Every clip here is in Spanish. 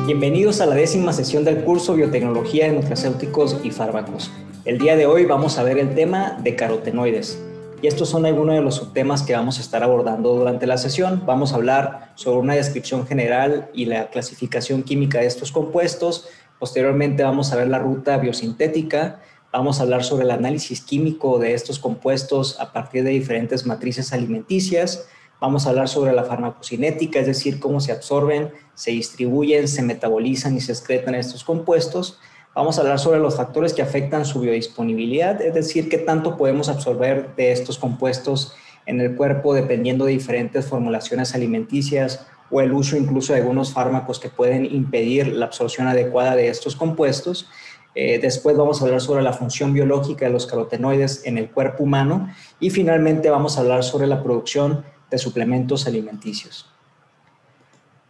Bienvenidos a la 10ª sesión del curso Biotecnología de Nutracéuticos y Fármacos. El día de hoy vamos a ver el tema de carotenoides. Y estos son algunos de los subtemas que vamos a estar abordando durante la sesión. Vamos a hablar sobre una descripción general y la clasificación química de estos compuestos. Posteriormente vamos a ver la ruta biosintética. Vamos a hablar sobre el análisis químico de estos compuestos a partir de diferentes matrices alimenticias. Vamos a hablar sobre la farmacocinética, es decir, cómo se absorben, se distribuyen, se metabolizan y se excretan estos compuestos. Vamos a hablar sobre los factores que afectan su biodisponibilidad, es decir, qué tanto podemos absorber de estos compuestos en el cuerpo dependiendo de diferentes formulaciones alimenticias o el uso incluso de algunos fármacos que pueden impedir la absorción adecuada de estos compuestos. Después vamos a hablar sobre la función biológica de los carotenoides en el cuerpo humano y finalmente vamos a hablar sobre la producción de suplementos alimenticios.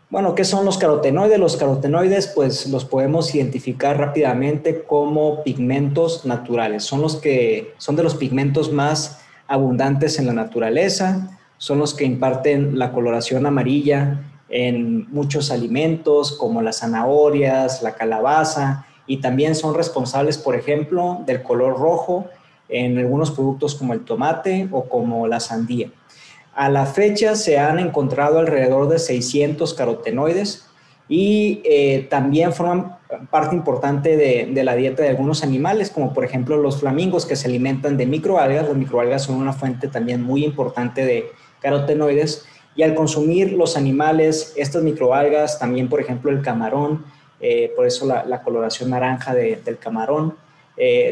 Bueno, ¿qué son los carotenoides? Los carotenoides, pues los podemos identificar rápidamente como pigmentos naturales. Son de los pigmentos más abundantes en la naturaleza, son los que imparten la coloración amarilla en muchos alimentos como las zanahorias, la calabaza, y también son responsables, por ejemplo, del color rojo en algunos productos como el tomate o como la sandía. A la fecha se han encontrado alrededor de 600 carotenoides y también forman parte importante de la dieta de algunos animales, como por ejemplo los flamingos que se alimentan de microalgas. Las microalgas son una fuente también muy importante de carotenoides y al consumir los animales estas microalgas, también por ejemplo el camarón, por eso la coloración naranja del camarón,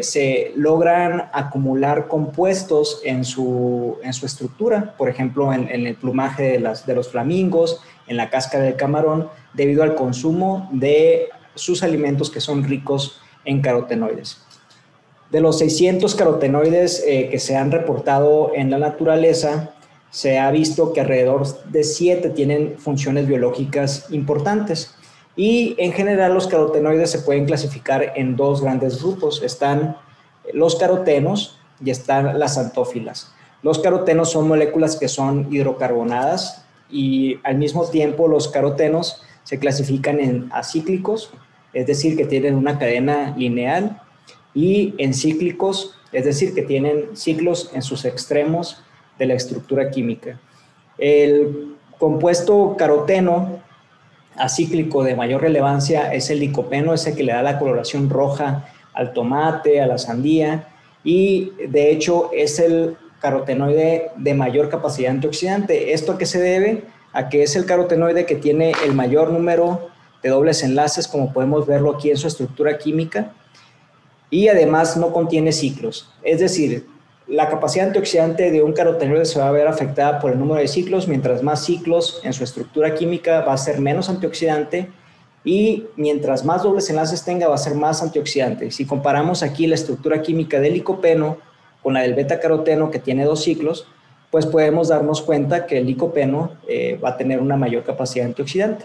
se logran acumular compuestos en su estructura, por ejemplo, en el plumaje de los flamingos, en la cáscara del camarón, debido al consumo de sus alimentos que son ricos en carotenoides. De los 600 carotenoides que se han reportado en la naturaleza, se ha visto que alrededor de 7 tienen funciones biológicas importantes. Y en general los carotenoides se pueden clasificar en dos grandes grupos. Están los carotenos y están las xantófilas. Los carotenos son moléculas que son hidrocarbonadas y al mismo tiempo los carotenos se clasifican en acíclicos, es decir, que tienen una cadena lineal, y en cíclicos, es decir, que tienen ciclos en sus extremos de la estructura química. El compuesto caroteno acíclico de mayor relevancia es el licopeno, ese que le da la coloración roja al tomate, a la sandía, y de hecho es el carotenoide de mayor capacidad antioxidante. ¿Esto a qué se debe? A que es el carotenoide que tiene el mayor número de dobles enlaces, como podemos verlo aquí en su estructura química, y además no contiene ciclos. Es decir, la capacidad antioxidante de un carotenoide se va a ver afectada por el número de ciclos. Mientras más ciclos en su estructura química va a ser menos antioxidante y mientras más dobles enlaces tenga va a ser más antioxidante. Si comparamos aquí la estructura química del licopeno con la del betacaroteno que tiene 2 ciclos, pues podemos darnos cuenta que el licopeno va a tener una mayor capacidad antioxidante.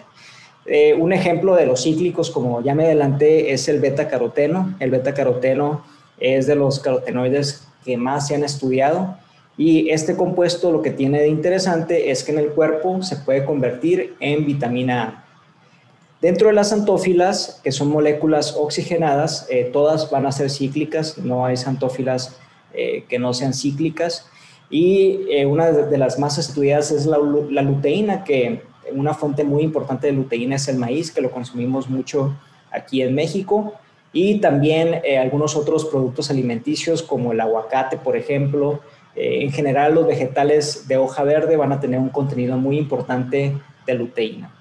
Un ejemplo de los cíclicos, como ya me adelanté, es el betacaroteno. El betacaroteno es de los carotenoides que más se han estudiado y este compuesto lo que tiene de interesante es que en el cuerpo se puede convertir en vitamina A. Dentro de las xantófilas, que son moléculas oxigenadas, todas van a ser cíclicas, no hay xantófilas que no sean cíclicas, y una de las más estudiadas es la luteína, que una fuente muy importante de luteína es el maíz, que lo consumimos mucho aquí en México, y también algunos otros productos alimenticios como el aguacate, por ejemplo. En general, los vegetales de hoja verde van a tener un contenido muy importante de luteína.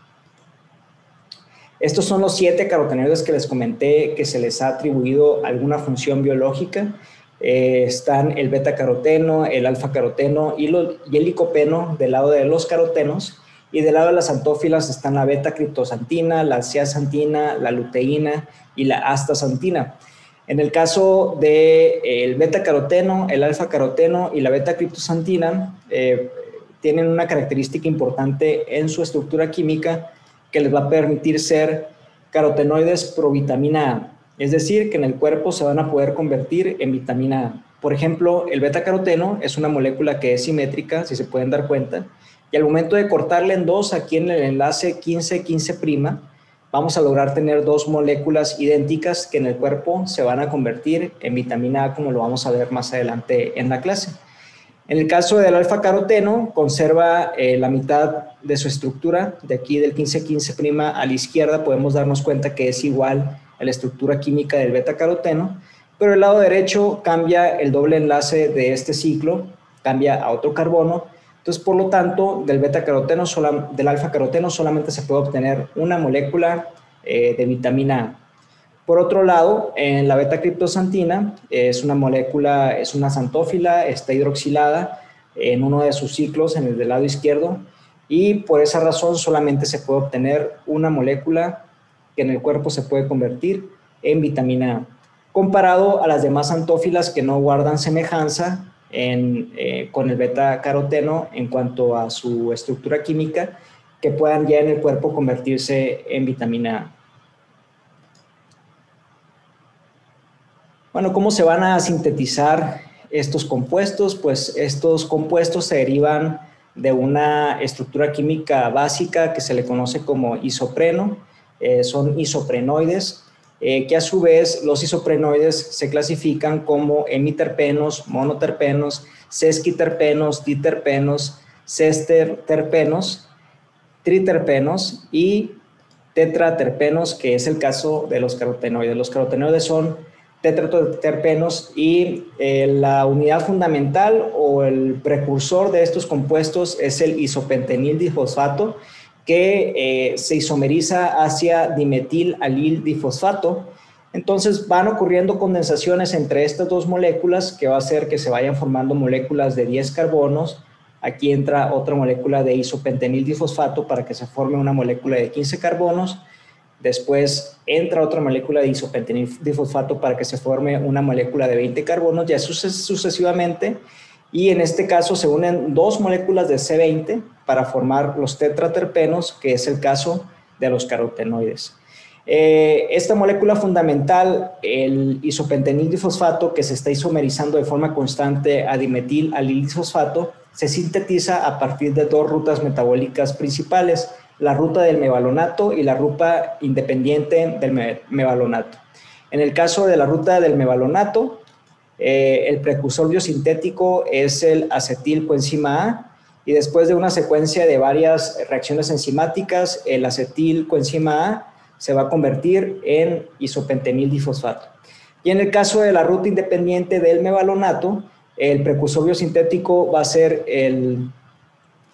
Estos son los 7 carotenoides que les comenté que se les ha atribuido alguna función biológica. Están el betacaroteno, el alfa-caroteno y el licopeno del lado de los carotenos. Y del lado de las xantófilas están la beta-criptoxantina, la zeaxantina, la luteína y la astaxantina. En el caso del beta-caroteno, el alfa-caroteno y la beta-criptoxantina tienen una característica importante en su estructura química que les va a permitir ser carotenoides provitamina A. Es decir, que en el cuerpo se van a poder convertir en vitamina A. Por ejemplo, el beta-caroteno es una molécula que es simétrica, si se pueden dar cuenta, y al momento de cortarla en dos, aquí en el enlace 15-15', vamos a lograr tener dos moléculas idénticas que en el cuerpo se van a convertir en vitamina A, como lo vamos a ver más adelante en la clase. En el caso del alfa-caroteno, conserva la mitad de su estructura. De aquí del 15-15' a la izquierda podemos darnos cuenta que es igual a la estructura química del beta-caroteno, pero el lado derecho cambia el doble enlace de este ciclo, cambia a otro carbono. Entonces, por lo tanto, del beta-caroteno, del alfa-caroteno solamente se puede obtener una molécula de vitamina A. Por otro lado, en la beta-criptosantina es una molécula, es una xantófila, está hidroxilada en uno de sus ciclos, en el del lado izquierdo, y por esa razón solamente se puede obtener una molécula que en el cuerpo se puede convertir en vitamina A, comparado a las demás xantófilas que no guardan semejanza con el beta-caroteno en cuanto a su estructura química, que puedan ya en el cuerpo convertirse en vitamina A. Bueno, ¿cómo se van a sintetizar estos compuestos? Pues estos compuestos se derivan de una estructura química básica que se le conoce como isopreno. Son isoprenoides, que a su vez los isoprenoides se clasifican como hemiterpenos, monoterpenos, sesquiterpenos, diterpenos, sesterterpenos, triterpenos y tetraterpenos, que es el caso de los carotenoides. Los carotenoides son tetraterpenos y la unidad fundamental o el precursor de estos compuestos es el isopentenil difosfato, que se isomeriza hacia dimetil alil difosfato. Entonces van ocurriendo condensaciones entre estas dos moléculas que va a hacer que se vayan formando moléculas de 10 carbonos. Aquí entra otra molécula de isopentenil difosfato para que se forme una molécula de 15 carbonos. Después entra otra molécula de isopentenil difosfato para que se forme una molécula de 20 carbonos, ya sucesivamente. Y en este caso se unen dos moléculas de C20 para formar los tetraterpenos, que es el caso de los carotenoides. Esta molécula fundamental, el isopentenil difosfato, que se está isomerizando de forma constante a dimetil alil difosfato, se sintetiza a partir de dos rutas metabólicas principales, la ruta del mevalonato y la ruta independiente del mevalonato. En el caso de la ruta del mevalonato, el precursor biosintético es el acetilcoenzima A, y después de una secuencia de varias reacciones enzimáticas, el acetilcoenzima A se va a convertir en isopentenil difosfato. Y en el caso de la ruta independiente del mevalonato, el precursor biosintético va a ser el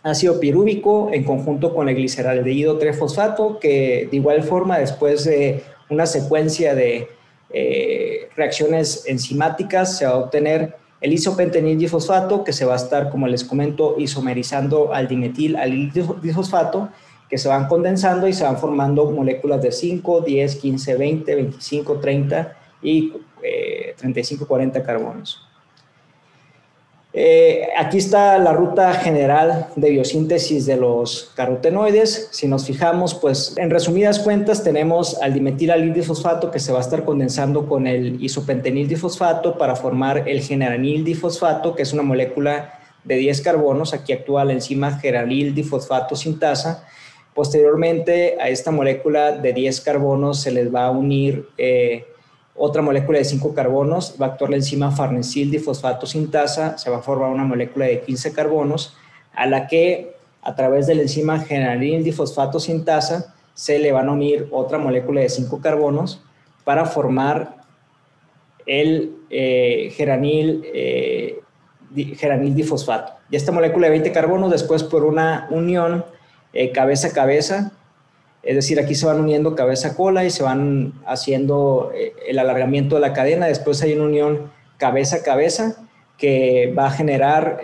ácido pirúvico en conjunto con el gliceraldehído 3-fosfato, que de igual forma, después de una secuencia de reacciones enzimáticas, se va a obtener el isopentenil difosfato, que se va a estar, como les comento, isomerizando al dimetil alil difosfato, que se van condensando y se van formando moléculas de 5, 10, 15, 20, 25, 30 y 35, 40 carbonos. Aquí está la ruta general de biosíntesis de los carotenoides. Si nos fijamos, pues en resumidas cuentas tenemos al dimetil alil difosfato que se va a estar condensando con el isopentenil difosfato para formar el geranil difosfato, que es una molécula de 10 carbonos. Aquí actúa la enzima geranil difosfato sintasa. Posteriormente a esta molécula de 10 carbonos se les va a unir otra molécula de 5 carbonos, va a actuar la enzima farnesil difosfato sintasa, se va a formar una molécula de 15 carbonos, a la que a través de la enzima geranil difosfato sintasa se le van a unir otra molécula de 5 carbonos para formar el geranil difosfato. Y esta molécula de 20 carbonos, después por una unión cabeza a cabeza, es decir, aquí se van uniendo cabeza a cola y se van haciendo el alargamiento de la cadena. Después hay una unión cabeza a cabeza que va a generar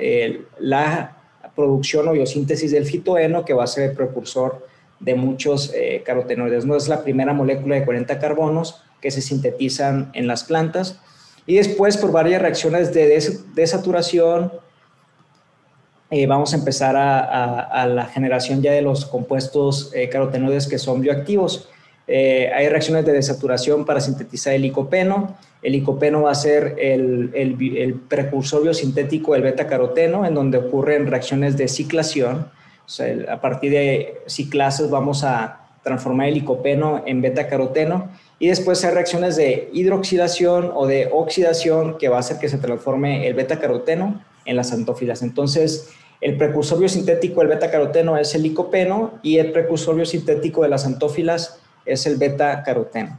la producción o biosíntesis del fitoeno, que va a ser el precursor de muchos carotenoides. No es la primera molécula de 40 carbonos que se sintetizan en las plantas. Y después, por varias reacciones de desaturación, vamos a empezar a la generación ya de los compuestos carotenoides que son bioactivos. Hay reacciones de desaturación para sintetizar el licopeno. El licopeno va a ser el precursor biosintético del beta-caroteno, en donde ocurren reacciones de ciclación. O sea, a partir de ciclases vamos a transformar el licopeno en beta-caroteno, y después hay reacciones de hidroxilación o de oxidación que va a hacer que se transforme el beta-caroteno en las xantófilas. Entonces, el precursor biosintético del beta-caroteno es el licopeno y el precursor biosintético de las xantófilas es el beta-caroteno.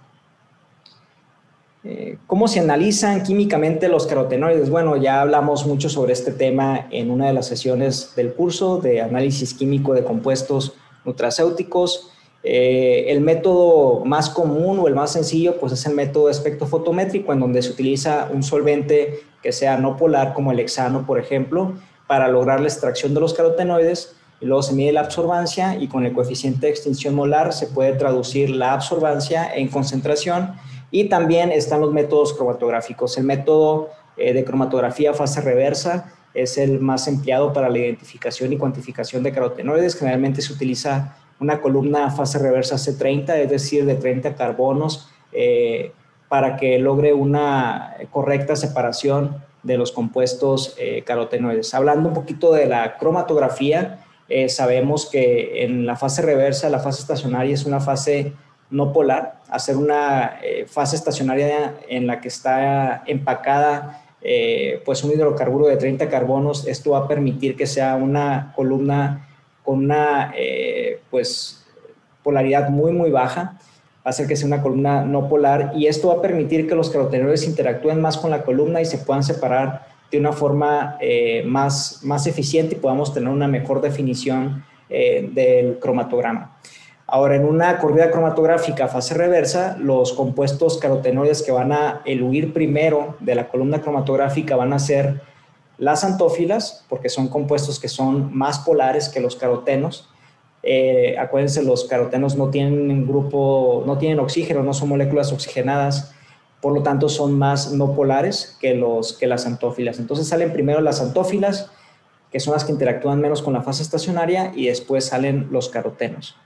¿Cómo se analizan químicamente los carotenoides? Bueno, ya hablamos mucho sobre este tema en una de las sesiones del curso de análisis químico de compuestos nutracéuticos. El método más común o el más sencillo pues es el método espectrofotométrico, en donde se utiliza un solvente que sea no polar, como el hexano, por ejemplo, para lograr la extracción de los carotenoides, y luego se mide la absorbancia y con el coeficiente de extinción molar se puede traducir la absorbancia en concentración. Y también están los métodos cromatográficos. El método de cromatografía fase reversa es el más empleado para la identificación y cuantificación de carotenoides. Generalmente se utiliza una columna fase reversa C30, es decir, de 30 carbonos, para que logre una correcta separación de los compuestos carotenoides. Hablando un poquito de la cromatografía, sabemos que en la fase reversa, la fase estacionaria es una fase no polar. Hacer una fase estacionaria en la que está empacada pues un hidrocarburo de 30 carbonos, esto va a permitir que sea una columna con una pues polaridad muy baja, va a hacer que sea una columna no polar, y esto va a permitir que los carotenoides interactúen más con la columna y se puedan separar de una forma más eficiente y podamos tener una mejor definición del cromatograma. Ahora, en una corrida cromatográfica fase reversa, los compuestos carotenoides que van a eluir primero de la columna cromatográfica van a ser las xantófilas, porque son compuestos que son más polares que los carotenos. Acuérdense, los carotenos no tienen no tienen oxígeno, no son moléculas oxigenadas, por lo tanto son más no polares que las xantófilas. Entonces salen primero las xantófilas, que son las que interactúan menos con la fase estacionaria, y después salen los carotenos.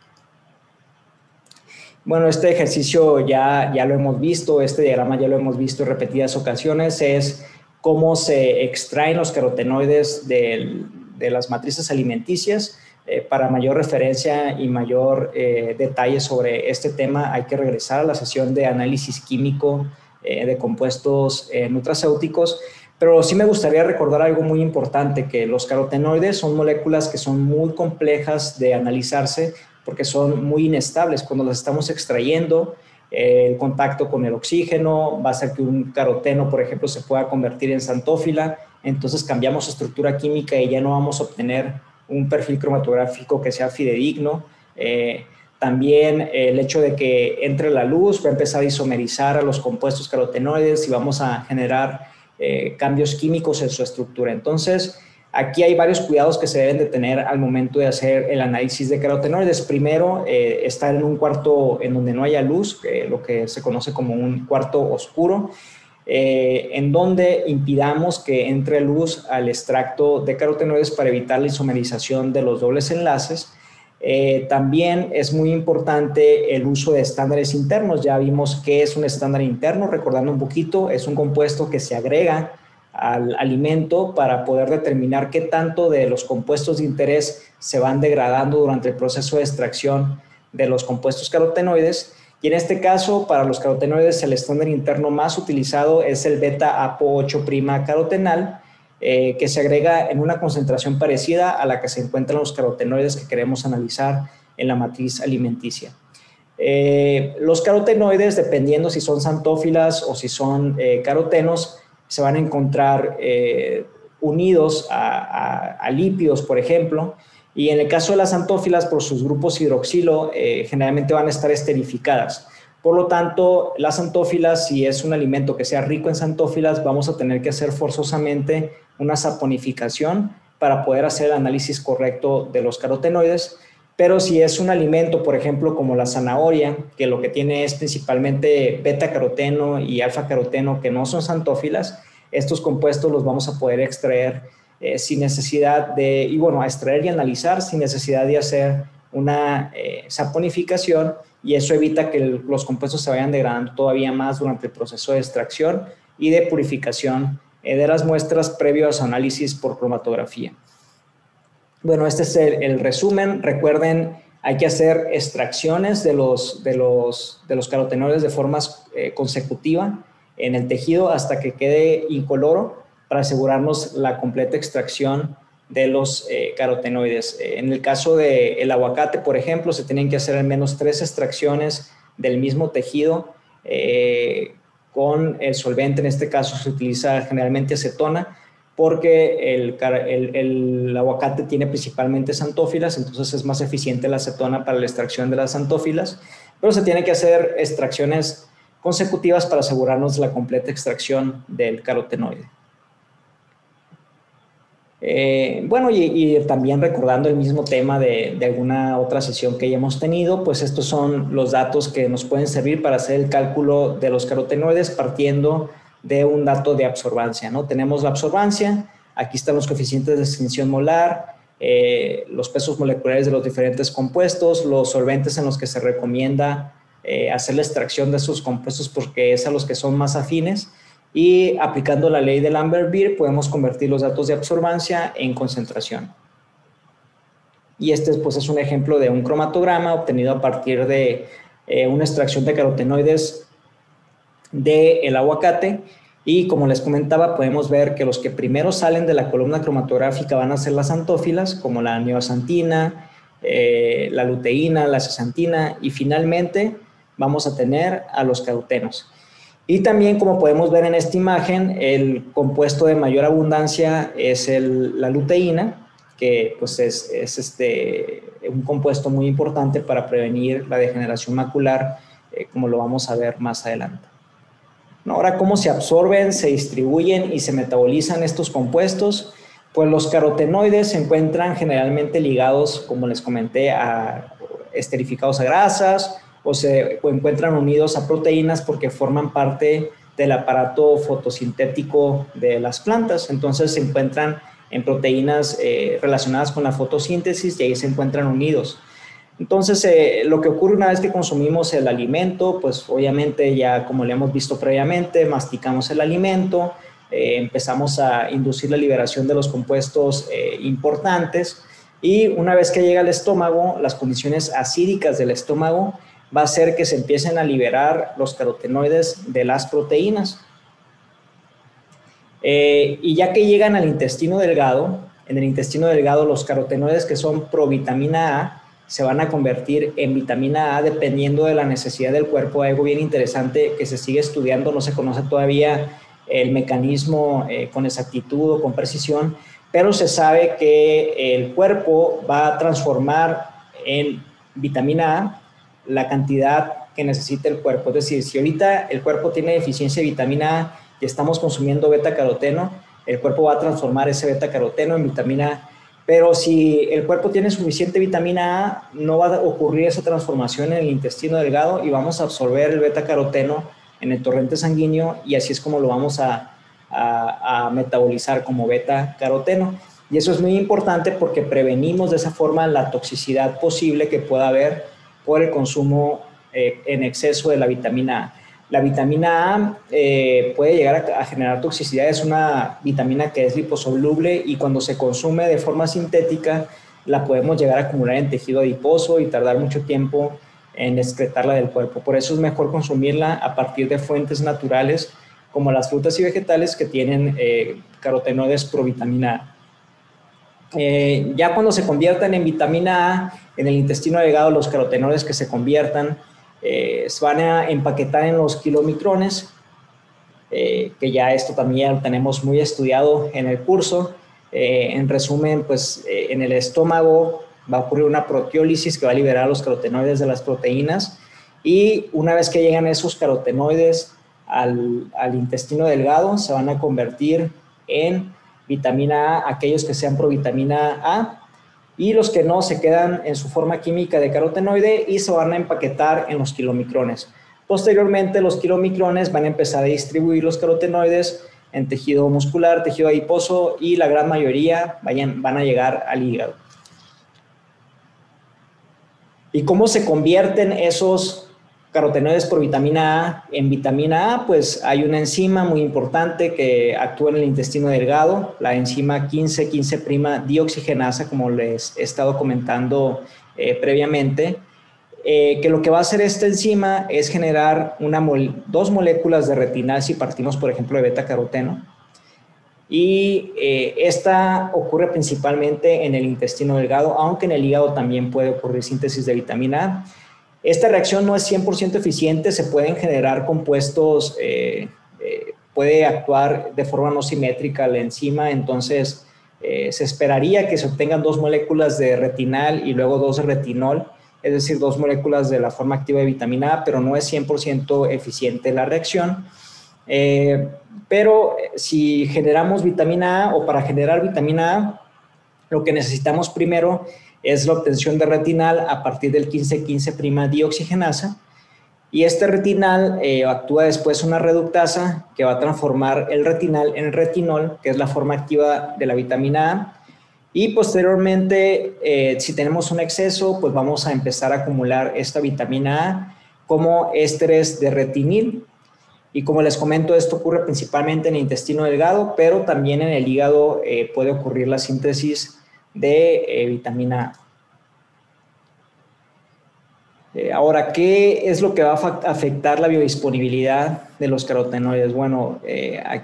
Bueno, este ejercicio ya lo hemos visto, este diagrama ya lo hemos visto en repetidas ocasiones, es cómo se extraen los carotenoides de las matrices alimenticias. Para mayor referencia y mayor detalle sobre este tema hay que regresar a la sesión de análisis químico de compuestos nutracéuticos, pero sí me gustaría recordar algo muy importante, que los carotenoides son moléculas que son muy complejas de analizarse porque son muy inestables. Cuando las estamos extrayendo, el contacto con el oxígeno va a hacer que un caroteno, por ejemplo, se pueda convertir en xantófila, entonces cambiamos su estructura química y ya no vamos a obtener un perfil cromatográfico que sea fidedigno. También el hecho de que entre la luz va a empezar a isomerizar a los compuestos carotenoides y vamos a generar cambios químicos en su estructura. Entonces, aquí hay varios cuidados que se deben de tener al momento de hacer el análisis de carotenoides. Primero, estar en un cuarto en donde no haya luz, lo que se conoce como un cuarto oscuro, en donde impidamos que entre luz al extracto de carotenoides para evitar la isomerización de los dobles enlaces. También es muy importante el uso de estándares internos. Ya vimos qué es un estándar interno, recordando un poquito, es un compuesto que se agrega al alimento para poder determinar qué tanto de los compuestos de interés se van degradando durante el proceso de extracción de los compuestos carotenoides. Y en este caso, para los carotenoides, el estándar interno más utilizado es el beta-APO8' carotenal, que se agrega en una concentración parecida a la que se encuentran los carotenoides que queremos analizar en la matriz alimenticia. Los carotenoides, dependiendo si son xantófilas o si son carotenos, se van a encontrar unidos a lípidos, por ejemplo, y en el caso de las xantófilas, por sus grupos hidroxilo, generalmente van a estar esterificadas. Por lo tanto, las xantófilas, si es un alimento que sea rico en xantófilas, vamos a tener que hacer forzosamente una saponificación para poder hacer el análisis correcto de los carotenoides. Pero si es un alimento, por ejemplo, como la zanahoria, que lo que tiene es principalmente beta-caroteno y alfa-caroteno, que no son xantófilas, estos compuestos los vamos a poder extraer sin necesidad de, a extraer y analizar sin necesidad de hacer una saponificación, y eso evita que los compuestos se vayan degradando todavía más durante el proceso de extracción y de purificación de las muestras previo a su análisis por cromatografía. Bueno, este es el resumen. Recuerden hay que hacer extracciones de los carotenoides de forma consecutiva en el tejido hasta que quede incoloro para asegurarnos la completa extracción de los carotenoides. En el caso del aguacate, por ejemplo, se tienen que hacer al menos 3 extracciones del mismo tejido con el solvente. En este caso se utiliza generalmente acetona, porque el aguacate tiene principalmente xantófilas, entonces es más eficiente la acetona para la extracción de las xantófilas, pero se tienen que hacer extracciones consecutivas para asegurarnos la completa extracción del carotenoide. Bueno, y también recordando el mismo tema de alguna otra sesión que ya hemos tenido, pues estos son los datos que nos pueden servir para hacer el cálculo de los carotenoides partiendo de un dato de absorbancia, ¿no? Tenemos la absorbancia, aquí están los coeficientes de extinción molar, los pesos moleculares de los diferentes compuestos, los solventes en los que se recomienda hacer la extracción de esos compuestos porque es a los que son más afines, y aplicando la ley de Lambert-Beer podemos convertir los datos de absorbancia en concentración. Y este pues, es un ejemplo de un cromatograma obtenido a partir de una extracción de carotenoides del aguacate, y como les comentaba podemos ver que los que primero salen de la columna cromatográfica van a ser las xantófilas como la neoxantina, la luteína, la zeaxantina, y finalmente vamos a tener a los carotenos. Y también, como podemos ver en esta imagen, el compuesto de mayor abundancia es la luteína, que pues es un compuesto muy importante para prevenir la degeneración macular, como lo vamos a ver más adelante. Ahora, ¿cómo se absorben, se distribuyen y se metabolizan estos compuestos? Pues los carotenoides se encuentran generalmente ligados, como les comenté, esterificados a grasas, o se encuentran unidos a proteínas porque forman parte del aparato fotosintético de las plantas. Entonces se encuentran en proteínas relacionadas con la fotosíntesis y ahí se encuentran unidos. Entonces lo que ocurre una vez que consumimos el alimento, pues obviamente ya como le hemos visto previamente, masticamos el alimento, empezamos a inducir la liberación de los compuestos importantes, y una vez que llega al estómago, las condiciones acídicas del estómago va a hacer que se empiecen a liberar los carotenoides de las proteínas. Y ya que llegan al intestino delgado, en el intestino delgado los carotenoides que son provitamina A se van a convertir en vitamina A dependiendo de la necesidad del cuerpo. Algo bien interesante que se sigue estudiando, no se conoce todavía el mecanismo con exactitud o con precisión, pero se sabe que el cuerpo va a transformar en vitamina A la cantidad que necesita el cuerpo. Es decir, si ahorita el cuerpo tiene deficiencia de vitamina A y estamos consumiendo beta-caroteno, el cuerpo va a transformar ese beta-caroteno en vitamina A. Pero si el cuerpo tiene suficiente vitamina A, no va a ocurrir esa transformación en el intestino delgado y vamos a absorber el beta-caroteno en el torrente sanguíneo, y así es como lo vamos a metabolizar como beta-caroteno. Y eso es muy importante porque prevenimos de esa forma la toxicidad posible que pueda haber por el consumo en exceso de la vitamina A. La vitamina A puede llegar a generar toxicidad, es una vitamina que es liposoluble y cuando se consume de forma sintética la podemos llegar a acumular en tejido adiposo y tardar mucho tiempo en excretarla del cuerpo. Por eso es mejor consumirla a partir de fuentes naturales como las frutas y vegetales que tienen carotenoides provitamina A. Ya cuando se conviertan en vitamina A, en el intestino delgado, los carotenoides que se conviertan se van a empaquetar en los kilomicrones, que ya esto también lo tenemos muy estudiado en el curso. En resumen, pues en el estómago va a ocurrir una proteólisis que va a liberar los carotenoides de las proteínas, y una vez que llegan esos carotenoides al intestino delgado, se van a convertir en vitamina A, aquellos que sean provitamina A, y los que no se quedan en su forma química de carotenoide y se van a empaquetar en los kilomicrones. Posteriormente, los kilomicrones van a empezar a distribuir los carotenoides en tejido muscular, tejido adiposo, y la gran mayoría van a llegar al hígado. ¿Y cómo se convierten esos carotenoides por vitamina A en vitamina A? Pues hay una enzima muy importante que actúa en el intestino delgado, la enzima 15-15' dioxigenasa, como les he estado comentando previamente, que lo que va a hacer esta enzima es generar dos moléculas de retinal si partimos, por ejemplo, de beta-caroteno. Y esta ocurre principalmente en el intestino delgado, aunque en el hígado también puede ocurrir síntesis de vitamina A. Esta reacción no es 100% eficiente, se pueden generar compuestos, puede actuar de forma no simétrica la enzima, entonces se esperaría que se obtengan dos moléculas de retinal y luego dos de retinol, es decir, dos moléculas de la forma activa de vitamina A, pero no es 100% eficiente la reacción. Pero si generamos vitamina A o para generar vitamina A, lo que necesitamos primero es la obtención de retinal a partir del 15,15' dioxigenasa, y este retinal actúa después una reductasa que va a transformar el retinal en retinol, que es la forma activa de la vitamina A, y posteriormente, si tenemos un exceso, pues vamos a empezar a acumular esta vitamina A como ésteres de retinil. Y como les comento, esto ocurre principalmente en el intestino delgado, pero también en el hígado puede ocurrir la síntesis de vitamina A. Ahora, ¿qué es lo que va a afectar la biodisponibilidad de los carotenoides? Bueno,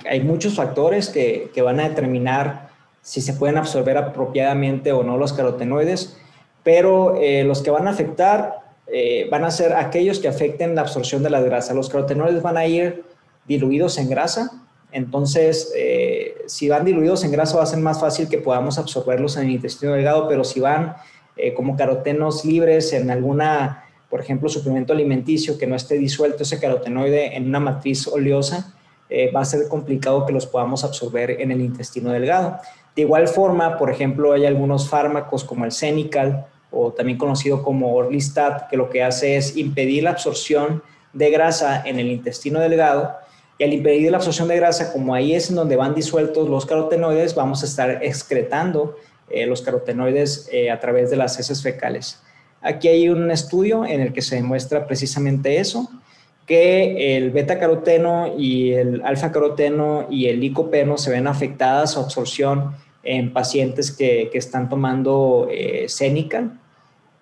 hay muchos factores que van a determinar si se pueden absorber apropiadamente o no los carotenoides, pero los que van a afectar van a ser aquellos que afecten la absorción de la grasa. Los carotenoides van a ir diluidos en grasa, entonces si van diluidos en grasa va a ser más fácil que podamos absorberlos en el intestino delgado, pero si van como carotenos libres en alguna, por ejemplo, suplemento alimenticio que no esté disuelto ese carotenoide en una matriz oleosa, va a ser complicado que los podamos absorber en el intestino delgado. De igual forma, por ejemplo, hay algunos fármacos como el Xenical, o también conocido como Orlistat, que lo que hace es impedir la absorción de grasa en el intestino delgado, y al impedir la absorción de grasa, como ahí es en donde van disueltos los carotenoides, vamos a estar excretando los carotenoides a través de las heces fecales. Aquí hay un estudio en el que se demuestra precisamente eso, que el beta-caroteno y el alfa-caroteno y el licopeno se ven afectadas su absorción en pacientes que están tomando Xenical,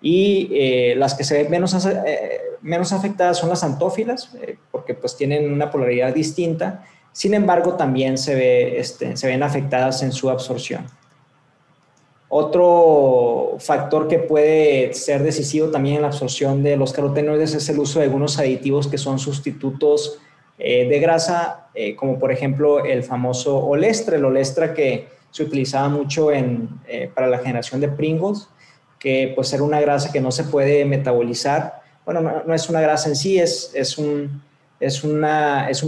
y las que se ven menos afectadas son las antófilas, porque pues tienen una polaridad distinta. Sin embargo, también se ven afectadas en su absorción. Otro factor que puede ser decisivo también en la absorción de los carotenoides es el uso de algunos aditivos que son sustitutos de grasa, como por ejemplo el famoso Olestra, el Olestra que se utilizaba mucho para la generación de Pringles, que pues era una grasa que no se puede metabolizar. Bueno, no es una grasa en sí, es un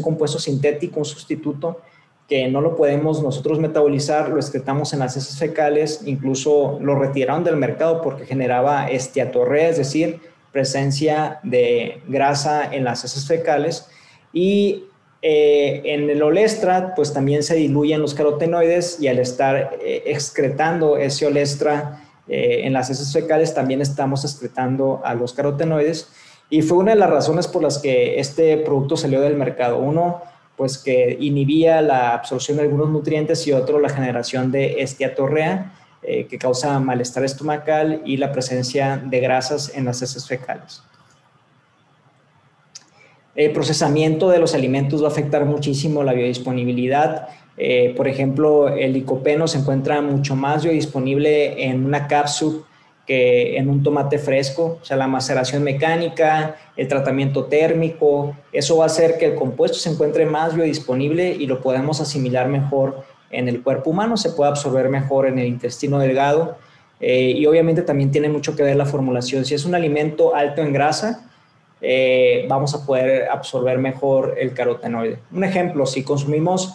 compuesto sintético, un sustituto que no lo podemos nosotros metabolizar, lo excretamos en las heces fecales, incluso lo retiraron del mercado porque generaba esteatorrea, es decir, presencia de grasa en las heces fecales, y en el Olestra pues también se diluyen los carotenoides, y al estar excretando ese Olestra en las heces fecales también estamos excretando a los carotenoides, y fue una de las razones por las que este producto salió del mercado. Uno, pues que inhibía la absorción de algunos nutrientes, y otro, la generación de esteatorrea, que causa malestar estomacal y la presencia de grasas en las heces fecales. El procesamiento de los alimentos va a afectar muchísimo la biodisponibilidad. Por ejemplo, el licopeno se encuentra mucho más biodisponible en una cápsula que en un tomate fresco. O sea, la maceración mecánica, el tratamiento térmico, eso va a hacer que el compuesto se encuentre más biodisponible y lo podamos asimilar mejor en el cuerpo humano, se puede absorber mejor en el intestino delgado, y obviamente también tiene mucho que ver la formulación. Si es un alimento alto en grasa, vamos a poder absorber mejor el carotenoide. Un ejemplo, si consumimos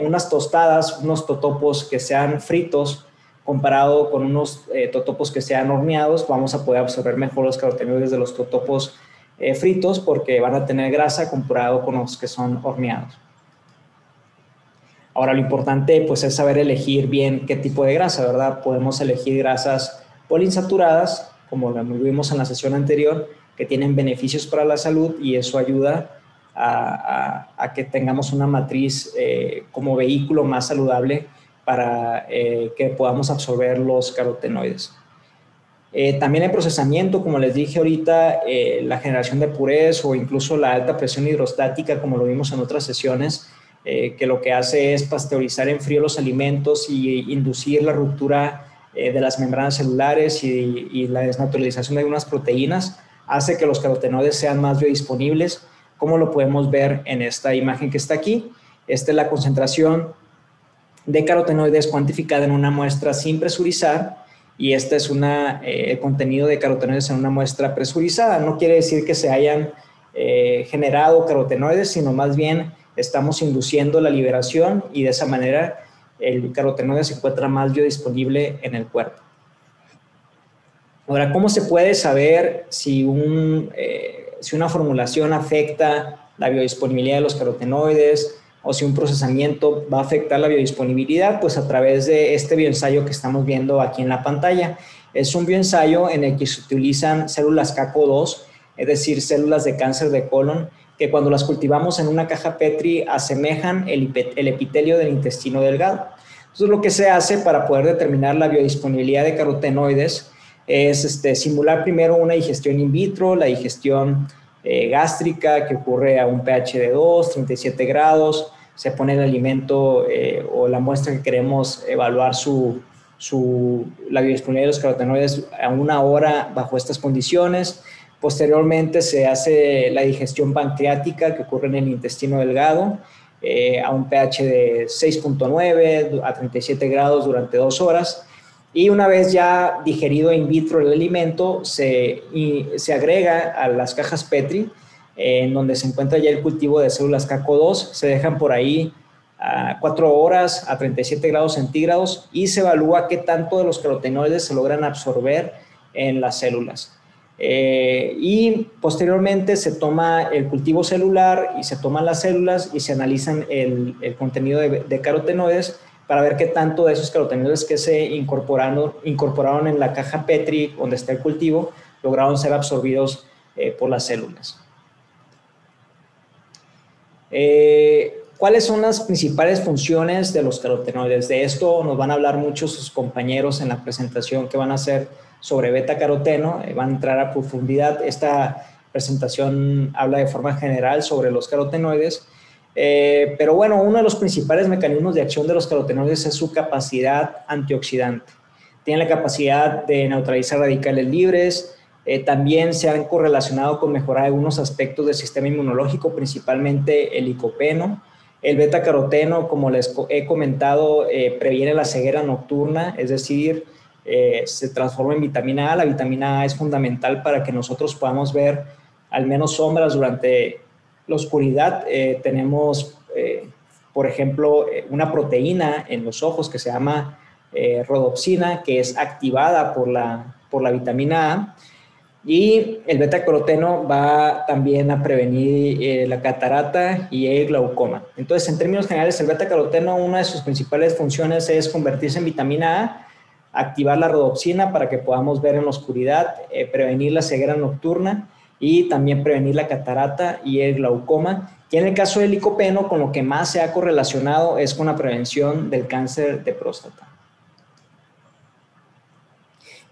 unas tostadas, unos totopos que sean fritos, comparado con unos totopos que sean horneados, vamos a poder absorber mejor los carotenoides de los totopos fritos, porque van a tener grasa comparado con los que son horneados. Ahora, lo importante pues es saber elegir bien qué tipo de grasa, ¿verdad? Podemos elegir grasas poliinsaturadas, como lo vimos en la sesión anterior, que tienen beneficios para la salud, y eso ayuda a que tengamos una matriz como vehículo más saludable para que podamos absorber los carotenoides. También el procesamiento, como les dije ahorita, la generación de purés o incluso la alta presión hidrostática, como lo vimos en otras sesiones, que lo que hace es pasteurizar en frío los alimentos y inducir la ruptura de las membranas celulares y la desnaturalización de algunas proteínas, hace que los carotenoides sean más biodisponibles, como lo podemos ver en esta imagen que está aquí. Esta es la concentración de carotenoides cuantificada en una muestra sin presurizar, y este es el contenido de carotenoides en una muestra presurizada. No quiere decir que se hayan generado carotenoides, sino más bien estamos induciendo la liberación y de esa manera el carotenoide se encuentra más biodisponible en el cuerpo. Ahora, ¿cómo se puede saber si una formulación afecta la biodisponibilidad de los carotenoides o si un procesamiento va a afectar la biodisponibilidad? Pues a través de este bioensayo que estamos viendo aquí en la pantalla. Es un bioensayo en el que se utilizan células CACO2, es decir, células de cáncer de colon, que cuando las cultivamos en una caja Petri asemejan el epitelio del intestino delgado. Entonces, lo que se hace para poder determinar la biodisponibilidad de carotenoides es simular primero una digestión in vitro, la digestión gástrica, que ocurre a un pH de 2, 37 grados. Se pone el alimento o la muestra que queremos evaluar la biodisponibilidad de los carotenoides a 1 hora bajo estas condiciones. Posteriormente se hace la digestión pancreática, que ocurre en el intestino delgado, a un pH de 6.9 a 37 grados durante 2 horas. Y una vez ya digerido in vitro el alimento, se agrega a las cajas Petri, en donde se encuentra ya el cultivo de células CACO2. Se dejan por ahí a 4 horas a 37 grados centígrados y se evalúa qué tanto de los carotenoides se logran absorber en las células. Y posteriormente se toma el cultivo celular y se toman las células y se analizan el contenido de carotenoides para ver qué tanto de esos carotenoides que se incorporaron en la caja Petri donde está el cultivo lograron ser absorbidos por las células. ¿Cuáles son las principales funciones de los carotenoides? De esto nos van a hablar muchos sus compañeros en la presentación que van a hacer sobre beta-caroteno. Van a entrar a profundidad. Esta presentación habla de forma general sobre los carotenoides. Pero bueno, uno de los principales mecanismos de acción de los carotenoides es su capacidad antioxidante. Tienen la capacidad de neutralizar radicales libres. También se han correlacionado con mejorar algunos aspectos del sistema inmunológico, principalmente el licopeno. El beta-caroteno, como les he comentado, previene la ceguera nocturna, es decir, se transforma en vitamina A. La vitamina A es fundamental para que nosotros podamos ver al menos sombras durante la oscuridad. Tenemos, por ejemplo, una proteína en los ojos que se llama rodopsina, que es activada por la vitamina A. Y el beta-caroteno va también a prevenir la catarata y el glaucoma. Entonces, en términos generales, el beta-caroteno, una de sus principales funciones es convertirse en vitamina A, activar la rodopsina para que podamos ver en la oscuridad, prevenir la ceguera nocturna y también prevenir la catarata y el glaucoma. Y en el caso del licopeno, con lo que más se ha correlacionado es con la prevención del cáncer de próstata.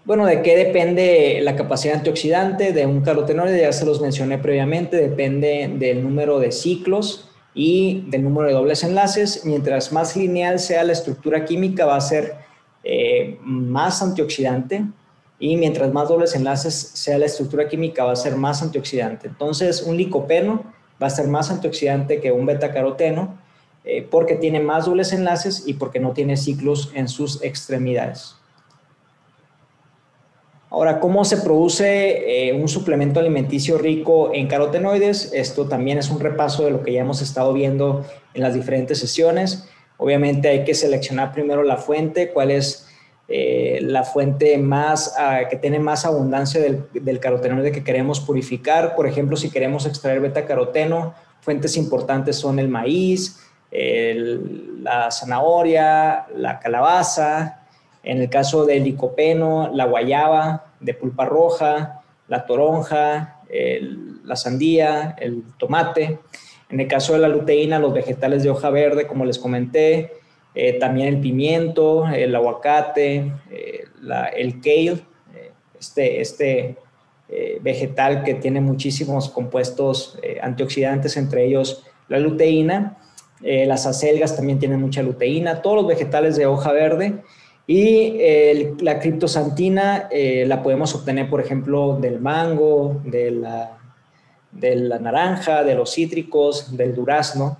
Bueno, ¿de qué depende la capacidad antioxidante de un carotenoide? Ya se los mencioné previamente, depende del número de ciclos y del número de dobles enlaces. Mientras más lineal sea la estructura química, va a ser más antioxidante, y mientras más dobles enlaces sea la estructura química, va a ser más antioxidante. Entonces, un licopeno va a ser más antioxidante que un beta-caroteno porque tiene más dobles enlaces y porque no tiene ciclos en sus extremidades. Ahora, ¿cómo se produce un suplemento alimenticio rico en carotenoides? Esto también es un repaso de lo que ya hemos estado viendo en las diferentes sesiones. Obviamente hay que seleccionar primero la fuente, cuál es la fuente que tiene más abundancia del carotenoide que queremos purificar. Por ejemplo, si queremos extraer beta-caroteno, fuentes importantes son el maíz, la zanahoria, la calabaza. En el caso del licopeno, la guayaba de pulpa roja, la toronja, la sandía, el tomate. En el caso de la luteína, los vegetales de hoja verde, como les comenté, también el pimiento, el aguacate, el kale, vegetal que tiene muchísimos compuestos antioxidantes, entre ellos la luteína. Las acelgas también tienen mucha luteína, todos los vegetales de hoja verde. Y la criptosantina la podemos obtener, por ejemplo, del mango, de la naranja, de los cítricos, del durazno.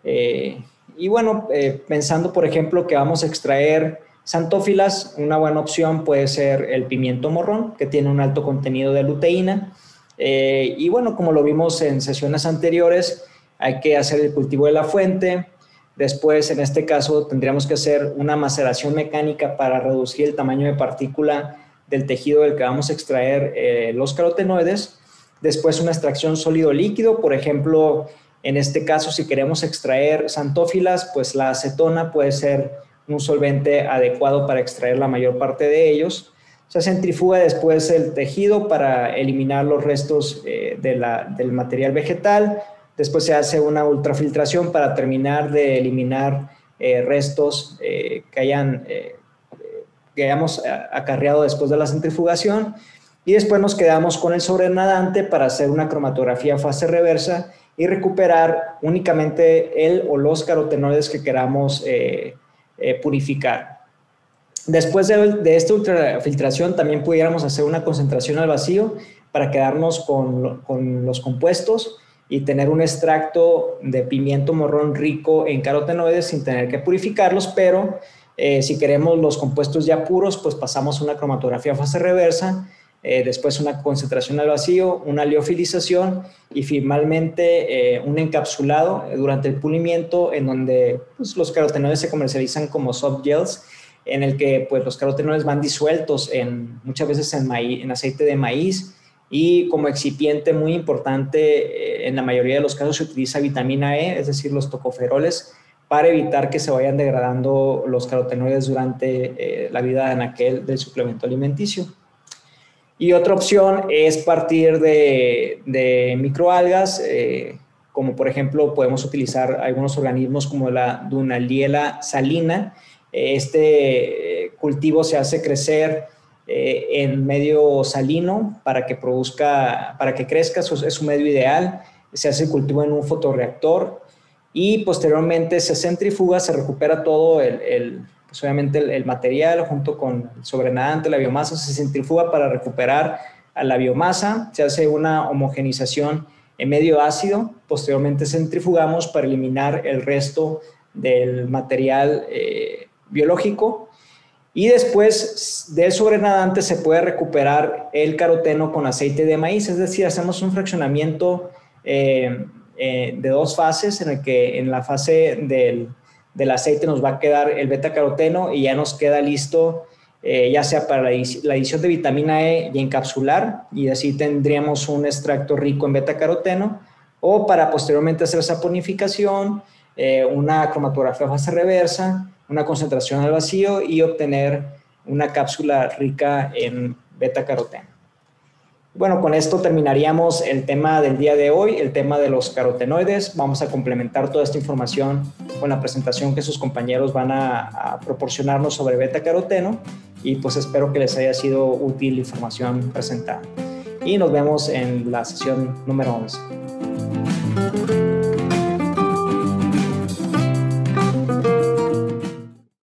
Y bueno, pensando, por ejemplo, que vamos a extraer xantófilas, una buena opción puede ser el pimiento morrón, que tiene un alto contenido de luteína. Y bueno, como lo vimos en sesiones anteriores, hay que hacer el cultivo de la fuente. Después, en este caso, tendríamos que hacer una maceración mecánica para reducir el tamaño de partícula del tejido del que vamos a extraer los carotenoides. Después, una extracción sólido-líquido. Por ejemplo, en este caso, si queremos extraer xantófilas, pues la acetona puede ser un solvente adecuado para extraer la mayor parte de ellos. Se centrifuga después el tejido para eliminar los restos del material vegetal. Después se hace una ultrafiltración para terminar de eliminar restos que hayamos acarreado después de la centrifugación. Y después nos quedamos con el sobrenadante para hacer una cromatografía fase reversa y recuperar únicamente el o los carotenoides que queramos purificar. Después de esta ultrafiltración también pudiéramos hacer una concentración al vacío para quedarnos con los compuestos y tener un extracto de pimiento morrón rico en carotenoides sin tener que purificarlos, pero si queremos los compuestos ya puros, pues pasamos una cromatografía fase reversa, después una concentración al vacío, una liofilización y finalmente un encapsulado durante el pulimiento, en donde pues, los carotenoides se comercializan como soft gels, en el que pues, los carotenoides van disueltos muchas veces en aceite de maíz, y como excipiente muy importante, en la mayoría de los casos se utiliza vitamina E, es decir, los tocoferoles, para evitar que se vayan degradando los carotenoides durante la vida anaquel del suplemento alimenticio. Y otra opción es partir de microalgas, como por ejemplo podemos utilizar algunos organismos como la Dunaliella salina. Este cultivo se hace crecer en medio salino para que crezca, es su medio ideal. Se hace el cultivo en un fotorreactor y posteriormente se centrifuga, se recupera todo pues obviamente el material junto con el sobrenadante, la biomasa, se centrifuga para recuperar a la biomasa, se hace una homogenización en medio ácido, posteriormente centrifugamos para eliminar el resto del material biológico. Y después del sobrenadante se puede recuperar el caroteno con aceite de maíz, es decir, hacemos un fraccionamiento de dos fases, en el que en la fase del aceite nos va a quedar el beta-caroteno y ya nos queda listo, ya sea para la adición de vitamina E y encapsular, y así tendríamos un extracto rico en beta-caroteno, o para posteriormente hacer saponificación, una cromatografía fase reversa, una concentración al vacío y obtener una cápsula rica en beta-caroteno. Bueno, con esto terminaríamos el tema del día de hoy, el tema de los carotenoides. Vamos a complementar toda esta información con la presentación que sus compañeros van a proporcionarnos sobre beta-caroteno, y pues espero que les haya sido útil la información presentada. Y nos vemos en la sesión número 11.